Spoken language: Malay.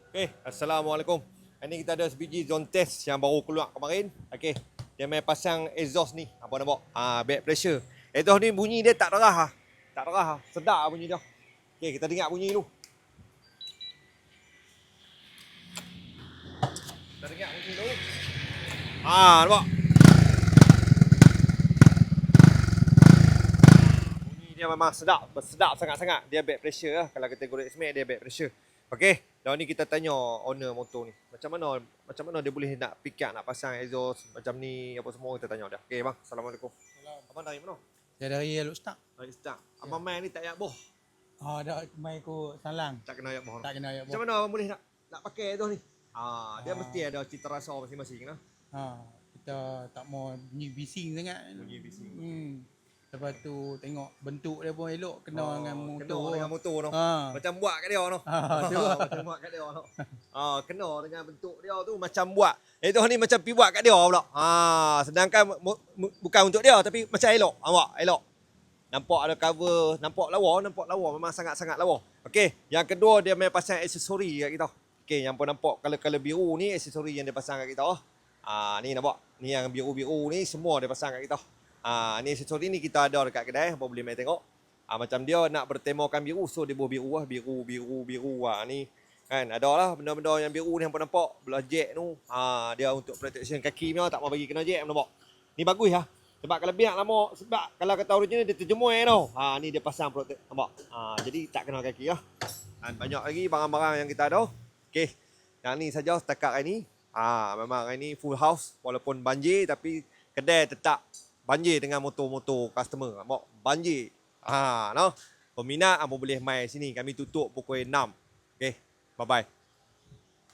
Okay, Assalamualaikum. Ini kita ada sebiji zone test yang baru keluar kemarin. Okay, dia main pasang exhaust ni. Apa nampak? Back pressure. Exhaust ni bunyi dia tak derah. Tak derah. Sedap bunyi dia. Okay, kita dengar bunyi dulu. Kita dengar bunyi dulu. Nampak? Bunyi dia memang sedap. Sedap sangat-sangat. Dia back pressure lah. Kalau kita guna X-Max, dia back pressure. Okey, dan ni kita tanya owner motor ni. Macam mana dia boleh nak pick up, nak pasang exhaust macam ni, apa semua kita tanya dia. Okey bang, Assalamualaikum. Salam. Abang dari mana? Saya dari Aluk Start. Dari Start. Abang main ni tak payah boh. Dah main ikut salang. Tak kena ayat boh. Tak kena ayat Macam boh. mana abang boleh nak pakai exhaust ni? Dia mesti ada cita rasa masing-masing lah. Kita tak mau bunyi bising sangat. Bunyi bising. Lepas tu tengok bentuk dia pun elok, kena dengan motor. Kena dengan motor tu. Macam buat kat dia tu. Macam buat kat dia tu. Kena dengan bentuk dia tu macam buat. Itu ni macam pi buat kat dia pula. Sedangkan bukan untuk dia tapi macam elok. Nampak? Elok. Nampak ada cover, nampak lawa memang sangat-sangat lawa. Okey, yang kedua dia main pasang aksesori kat kita. Okey, yang pun nampak color-color biru ni aksesori yang dia pasang kat kita. Ni nampak. Ni yang biru-biru ni semua dia pasang kat kita. Ni aksesori ni kita ada dekat kedai, apa boleh main tengok. Macam dia nak bertemakan biru, so dia buat biru lah, biru. Ni kan ada lah benda-benda yang biru ni hampa nampak, belah jack tu. Dia untuk protection kaki punya, tak mau bagi kena jack nampak. Ni bagus lah. Sebab kalau biar lama, sebab kalau kata original dia terjemuh tau. Ni dia pasang protect nampak. Jadi tak kena kaki lah. Dan banyak lagi barang-barang yang kita ada. Okey. Yang ni saja setakat hari ni. Memang hari ni full house walaupun banjir tapi kedai tetap banjir dengan motor-motor customer. Nampak? Banjir. No. Peminat apa boleh mai sini. Kami tutup pukul 6. Okey. Bye-bye.